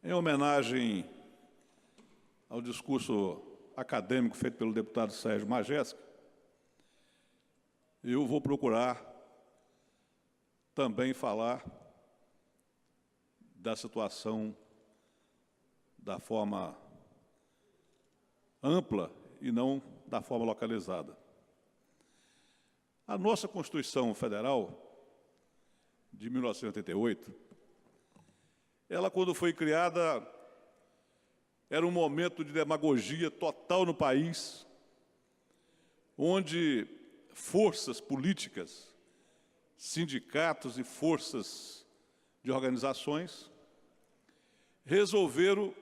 Em homenagem ao discurso acadêmico feito pelo deputado Sérgio Majesco, eu vou procurar também falar da situação da forma ampla e não da forma localizada. A nossa Constituição Federal de 1988, ela, quando foi criada, era um momento de demagogia total no país, onde forças políticas, sindicatos e forças de organizações resolveram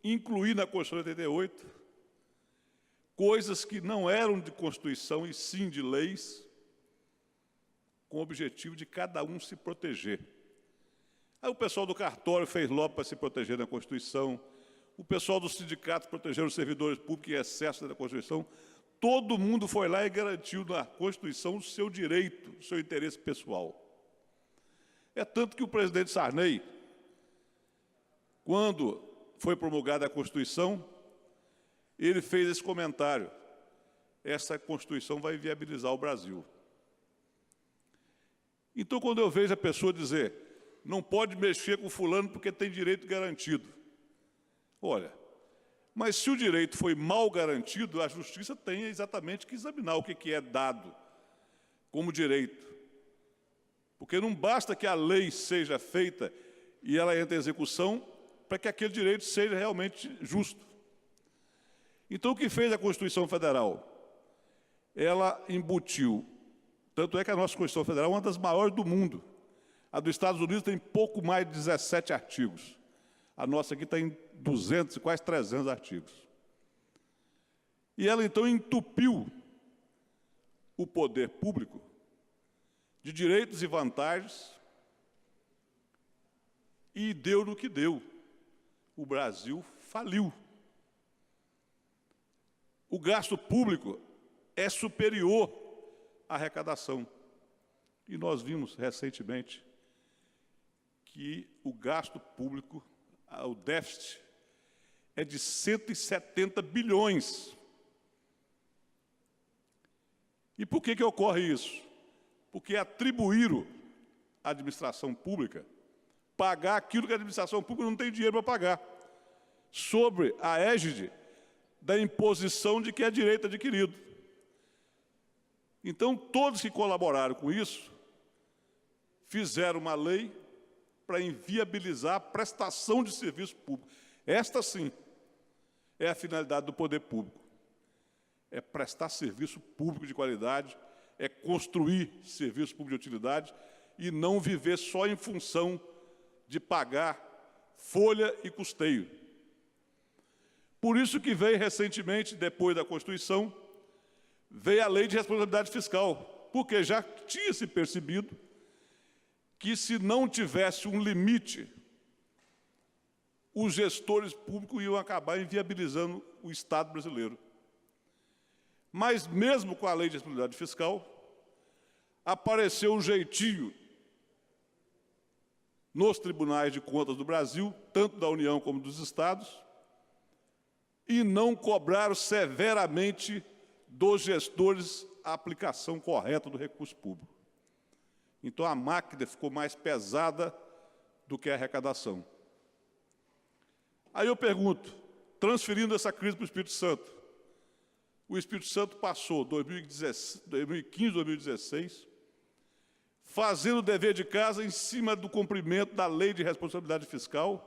incluir na Constituição de 88 coisas que não eram de Constituição e sim de leis, com o objetivo de cada um se proteger. Aí o pessoal do cartório fez lobby para se proteger da Constituição, o pessoal dos sindicatos protegeram os servidores públicos em excesso da Constituição. Todo mundo foi lá e garantiu na Constituição o seu direito, o seu interesse pessoal. É tanto que o presidente Sarney, quando foi promulgada a Constituição, ele fez esse comentário: essa Constituição vai viabilizar o Brasil. Então, quando eu vejo a pessoa dizer, não pode mexer com fulano porque tem direito garantido. Olha, mas se o direito foi mal garantido, a justiça tem exatamente que examinar o que é dado como direito. Porque não basta que a lei seja feita e ela entre em execução para que aquele direito seja realmente justo. Então, o que fez a Constituição Federal? Ela embutiu, tanto é que a nossa Constituição Federal é uma das maiores do mundo. A dos Estados Unidos tem pouco mais de 17 artigos. A nossa aqui está em 200, quase 300 artigos. E ela, então, entupiu o poder público de direitos e vantagens e deu no que deu. O Brasil faliu. O gasto público é superior à arrecadação. E nós vimos recentemente que o gasto público, o déficit, é de 170 bilhões. E por que ocorre isso? Porque atribuíram à administração pública pagar aquilo que a administração pública não tem dinheiro para pagar, sobre a égide da imposição de que é direito adquirido. Então, todos que colaboraram com isso fizeram uma lei para inviabilizar a prestação de serviço público. Esta, sim, é a finalidade do poder público. É prestar serviço público de qualidade, é construir serviço público de utilidade e não viver só em função de pagar folha e custeio. Por isso que veio recentemente, depois da Constituição, veio a Lei de Responsabilidade Fiscal, porque já tinha se percebido que, se não tivesse um limite, os gestores públicos iam acabar inviabilizando o Estado brasileiro. Mas, mesmo com a Lei de Responsabilidade Fiscal, apareceu um jeitinho nos tribunais de contas do Brasil, tanto da União como dos Estados, e não cobraram severamente dos gestores a aplicação correta do recurso público. Então, a máquina ficou mais pesada do que a arrecadação. Aí eu pergunto, transferindo essa crise para o Espírito Santo, o Espírito Santo passou 2015, 2016, fazendo o dever de casa em cima do cumprimento da Lei de Responsabilidade Fiscal,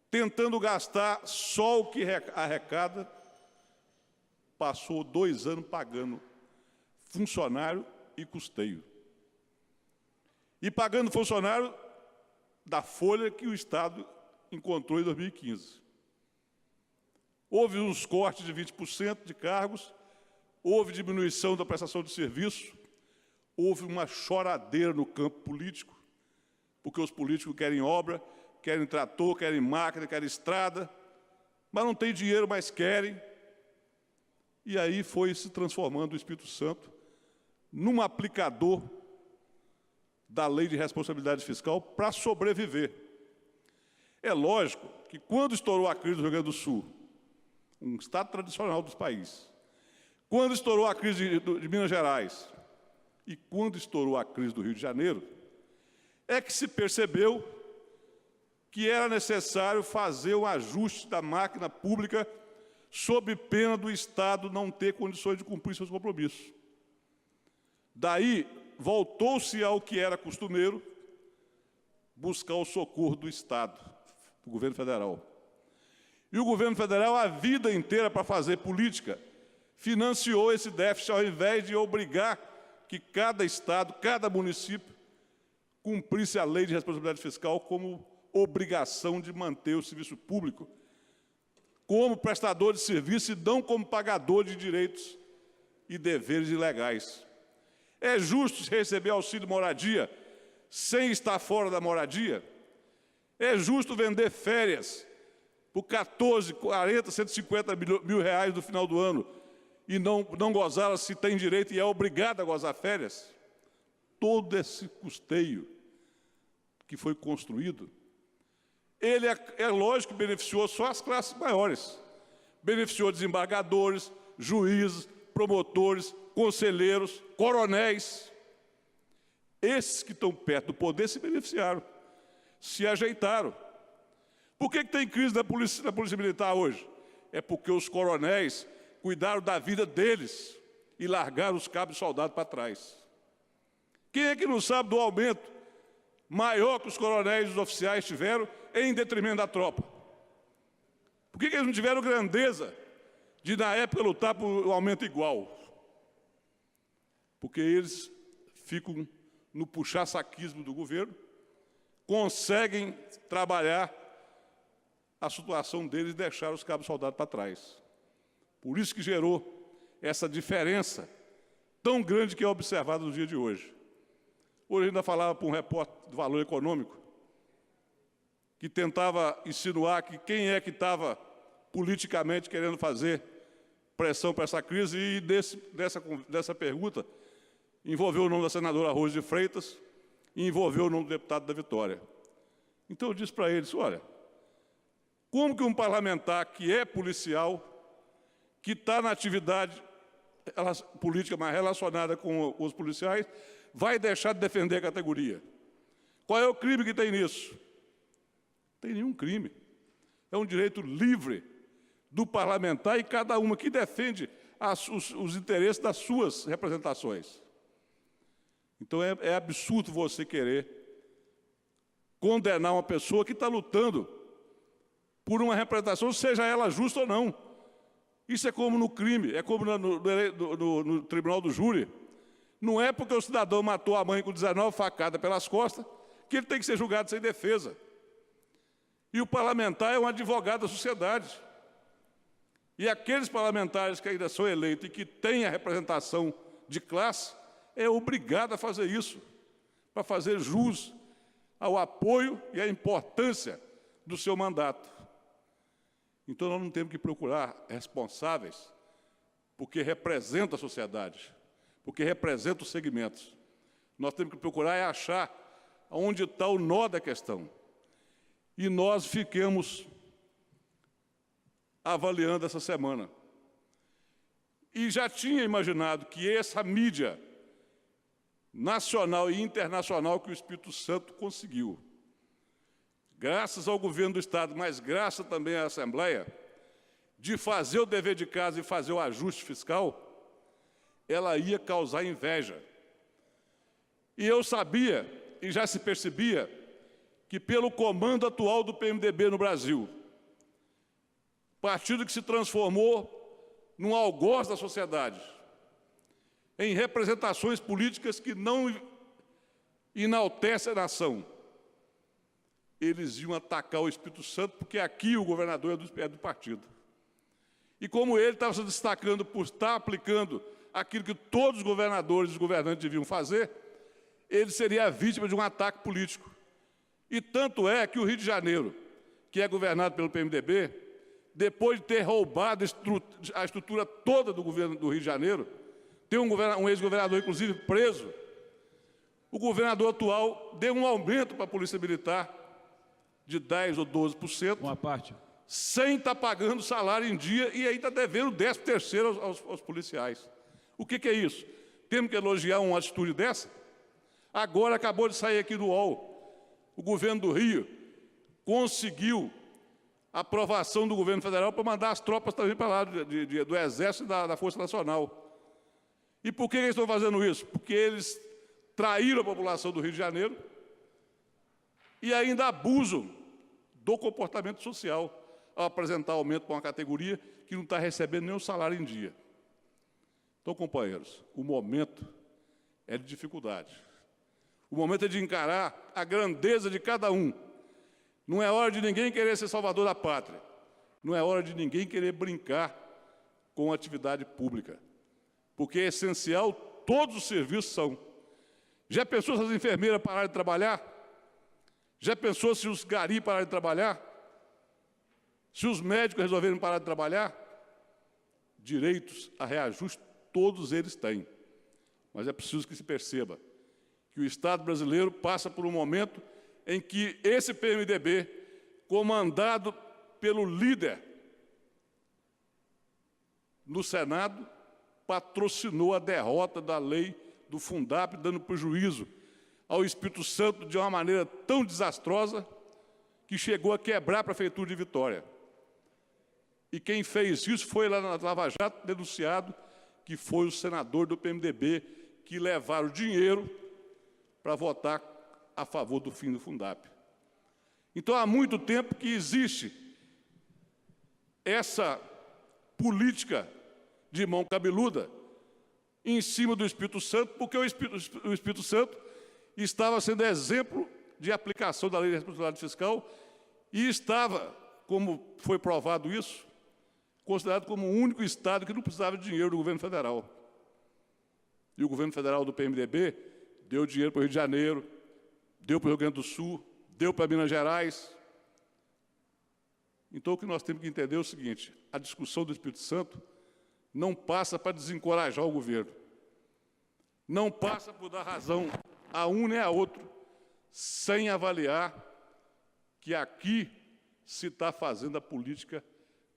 tentando gastar só o que arrecada, passou 2 anos pagando funcionário e custeio. E pagando funcionário da folha que o Estado encontrou em 2015. Houve uns cortes de 20% de cargos, houve diminuição da prestação de serviço, houve uma choradeira no campo político, porque os políticos querem obra, querem trator, querem máquina, querem estrada, mas não tem dinheiro, mas querem. E aí foi se transformando o Espírito Santo num aplicador da Lei de Responsabilidade Fiscal para sobreviver. É lógico que quando estourou a crise do Rio Grande do Sul, um estado tradicional dos países, quando estourou a crise de Minas Gerais e quando estourou a crise do Rio de Janeiro, é que se percebeu que era necessário fazer um ajuste da máquina pública sob pena do Estado não ter condições de cumprir seus compromissos. Daí, voltou-se ao que era costumeiro, buscar o socorro do Estado, do governo federal. E o governo federal, a vida inteira para fazer política, financiou esse déficit ao invés de obrigar que cada Estado, cada município, cumprisse a lei de responsabilidade fiscal como obrigação de manter o serviço público, como prestador de serviço e não como pagador de direitos e deveres ilegais. É justo receber auxílio moradia sem estar fora da moradia? É justo vender férias por 14, 40, 150 mil reais no final do ano e não gozá-las se tem direito e é obrigado a gozar férias? Todo esse custeio que foi construído, ele é lógico que beneficiou só as classes maiores. Beneficiou desembargadores, juízes, promotores, conselheiros, coronéis. Esses que estão perto do poder se beneficiaram, se ajeitaram. Por que tem crise na polícia militar hoje? É porque os coronéis cuidaram da vida deles e largaram os cabos soldados para trás. Quem é que não sabe do aumento maior que os coronéis e os oficiais tiveram em detrimento da tropa? Por que eles não tiveram grandeza de, na época, lutar por um aumento igual? Porque eles ficam no puxar-saquismo do governo, conseguem trabalhar a situação deles e deixar os cabos soldados para trás. Por isso que gerou essa diferença tão grande que é observada no dia de hoje. Hoje ainda falava para um repórter do Valor Econômico, que tentava insinuar que quem é que estava politicamente querendo fazer pressão para essa crise, e dessa pergunta envolveu o nome da senadora Rose de Freitas e envolveu o nome do deputado da Vitória. Então eu disse para eles, olha, como que um parlamentar que é policial, que está na atividade política mais relacionada com os policiais, vai deixar de defender a categoria? Qual é o crime que tem nisso? Não tem nenhum crime. É um direito livre do parlamentar e cada uma que defende os interesses das suas representações. Então é absurdo você querer condenar uma pessoa que está lutando por uma representação, seja ela justa ou não. Isso é como no crime, é como no tribunal do júri. Não é porque o cidadão matou a mãe com 19 facadas pelas costas que ele tem que ser julgado sem defesa. E o parlamentar é um advogado da sociedade. E aqueles parlamentares que ainda são eleitos e que têm a representação de classe, é obrigado a fazer isso, para fazer jus ao apoio e à importância do seu mandato. Então nós não temos que procurar responsáveis porque representam a sociedade, porque representam os segmentos. Nós temos que procurar é achar onde está o nó da questão. E nós ficamos avaliando essa semana. E já tinha imaginado que essa mídia nacional e internacional que o Espírito Santo conseguiu, graças ao governo do Estado, mas graças também à Assembleia, de fazer o dever de casa e fazer o ajuste fiscal, ela ia causar inveja. E eu sabia, e já se percebia, que pelo comando atual do PMDB no Brasil, partido que se transformou num algoz da sociedade, em representações políticas que não enaltecem a nação, eles iam atacar o Espírito Santo, porque aqui o governador é do partido. E como ele estava se destacando por estar aplicando aquilo que todos os governadores e os governantes deviam fazer, ele seria a vítima de um ataque político. E tanto é que o Rio de Janeiro, que é governado pelo PMDB, depois de ter roubado a estrutura toda do governo do Rio de Janeiro, tem um ex-governador, inclusive, preso, o governador atual deu um aumento para a Polícia Militar de 10% ou 12%, Uma parte. sem estar pagando salário em dia e ainda devendo 13º aos policiais. O que é isso? Temos que elogiar uma atitude dessa? Agora acabou de sair aqui do UOL. O governo do Rio conseguiu a aprovação do governo federal para mandar as tropas também para lá do Exército e da Força Nacional. E por que eles estão fazendo isso? Porque eles traíram a população do Rio de Janeiro e ainda abusam do comportamento social ao apresentar aumento para uma categoria que não está recebendo nenhum salário em dia. Então, companheiros, o momento é de dificuldade. O momento é de encarar a grandeza de cada um. Não é hora de ninguém querer ser salvador da pátria. Não é hora de ninguém querer brincar com a atividade pública. Porque é essencial, todos os serviços são. Já pensou se as enfermeiras pararem de trabalhar? Já pensou se os garis pararem de trabalhar? Se os médicos resolverem parar de trabalhar? Direitos a reajuste todos eles têm. Mas é preciso que se perceba que o Estado brasileiro passa por um momento em que esse PMDB, comandado pelo líder no Senado, patrocinou a derrota da lei do Fundap, dando prejuízo ao Espírito Santo de uma maneira tão desastrosa que chegou a quebrar a Prefeitura de Vitória. E quem fez isso foi lá na Lava Jato denunciado que foi o senador do PMDB que levaram dinheiro para votar a favor do fim do Fundap. Então, há muito tempo que existe essa política de mão cabeluda em cima do Espírito Santo, porque o Espírito Santo estava sendo exemplo de aplicação da lei de responsabilidade fiscal e estava, como foi provado isso, considerado como o único Estado que não precisava de dinheiro do governo federal. E o governo federal do PMDB deu dinheiro para o Rio de Janeiro, deu para o Rio Grande do Sul, deu para Minas Gerais. Então, o que nós temos que entender é o seguinte: a discussão do Espírito Santo não passa para desencorajar o governo, não passa por dar razão a um nem a outro, sem avaliar que aqui se está fazendo a política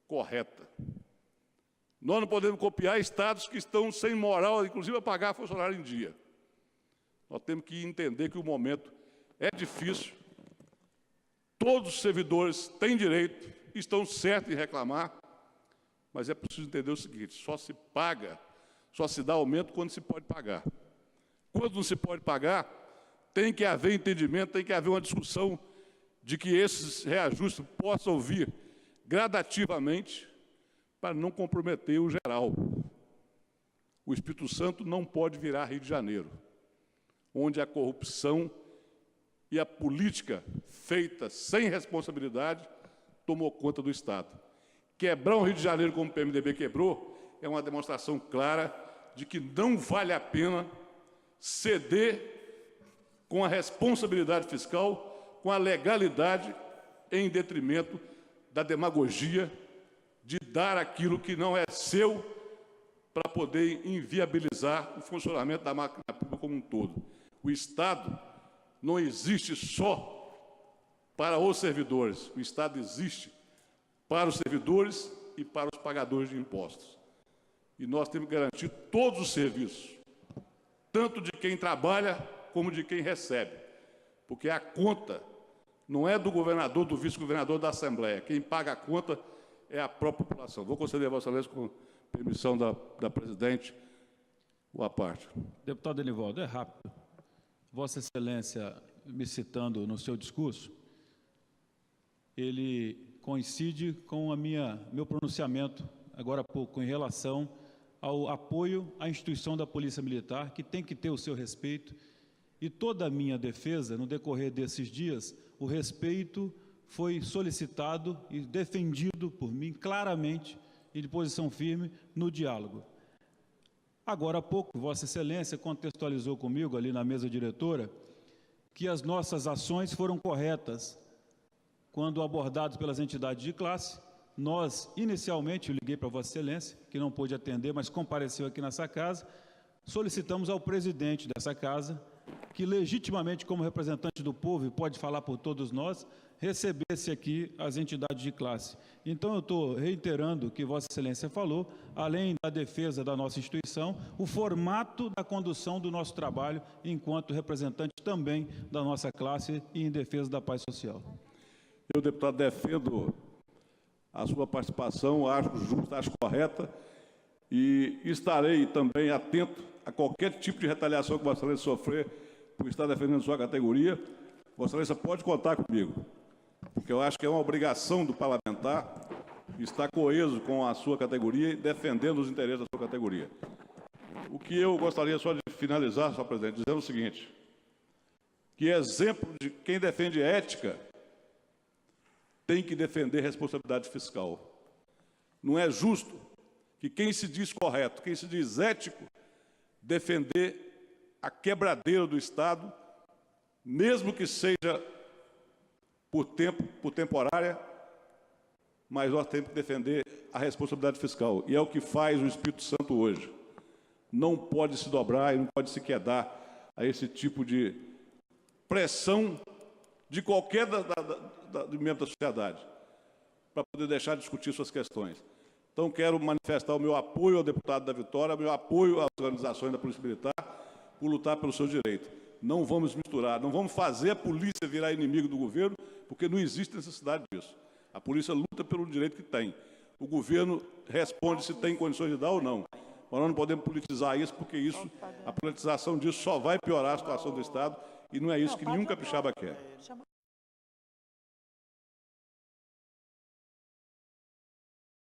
correta. Nós não podemos copiar estados que estão sem moral, inclusive a pagar funcionário em dia. Nós temos que entender que o momento é difícil, todos os servidores têm direito, estão certos em reclamar, mas é preciso entender o seguinte: só se paga, só se dá aumento quando se pode pagar. Quando não se pode pagar, tem que haver entendimento, tem que haver uma discussão de que esses reajustes possam vir gradativamente para não comprometer o geral. O Espírito Santo não pode virar Rio de Janeiro, onde a corrupção e a política feita sem responsabilidade tomou conta do Estado. Quebrar o Rio de Janeiro como o PMDB quebrou é uma demonstração clara de que não vale a pena ceder com a responsabilidade fiscal, com a legalidade, em detrimento da demagogia de dar aquilo que não é seu para poder inviabilizar o funcionamento da máquina pública como um todo. O Estado não existe só para os servidores, o Estado existe para os servidores e para os pagadores de impostos. E nós temos que garantir todos os serviços, tanto de quem trabalha como de quem recebe, porque a conta não é do governador, do vice-governador, da Assembleia. Quem paga a conta é a própria população. Vou conceder a Vossa Excelência, com permissão da presidente, a parte. Deputado Enivaldo, é rápido. Vossa Excelência, me citando no seu discurso, ele coincide com meu pronunciamento, agora há pouco, em relação ao apoio à instituição da Polícia Militar, que tem que ter o seu respeito, e toda a minha defesa, no decorrer desses dias, o respeito foi solicitado e defendido por mim claramente e de posição firme no diálogo. Agora há pouco, Vossa Excelência contextualizou comigo ali na mesa diretora que as nossas ações foram corretas. Quando abordados pelas entidades de classe, nós, inicialmente, eu liguei para Vossa Excelência, que não pôde atender, mas compareceu aqui nessa casa, solicitamos ao presidente dessa casa que legitimamente, como representante do povo, e pode falar por todos nós, recebesse aqui as entidades de classe. Então, eu estou reiterando o que Vossa Excelência falou, além da defesa da nossa instituição, o formato da condução do nosso trabalho enquanto representante também da nossa classe e em defesa da paz social. Eu, deputado, defendo a sua participação, acho justa, acho correta, e estarei também atento a qualquer tipo de retaliação que Vossa Excelência sofrer por estar defendendo sua categoria. Vossa Excelência pode contar comigo, porque eu acho que é uma obrigação do parlamentar estar coeso com a sua categoria e defendendo os interesses da sua categoria. O que eu gostaria só de finalizar, senhor presidente, dizendo o seguinte, que exemplo de quem defende ética tem que defender responsabilidade fiscal. Não é justo que quem se diz correto, quem se diz ético, defender a quebradeira do Estado, mesmo que seja por temporária, mas nós temos que defender a responsabilidade fiscal. E é o que faz o Espírito Santo hoje. Não pode se dobrar e não pode se quedar a esse tipo de pressão de qualquer membro da sociedade, para poder deixar de discutir suas questões. Então, quero manifestar o meu apoio ao deputado da Vitória, o meu apoio às organizações da Polícia Militar, por lutar pelos seus direitos. Não vamos misturar, não vamos fazer a polícia virar inimigo do governo, porque não existe necessidade disso. A polícia luta pelo direito que tem. O governo responde se tem condições de dar ou não. Mas nós não podemos politizar isso, porque a politização disso só vai piorar a situação do Estado, e não é isso que nenhum capixaba quer.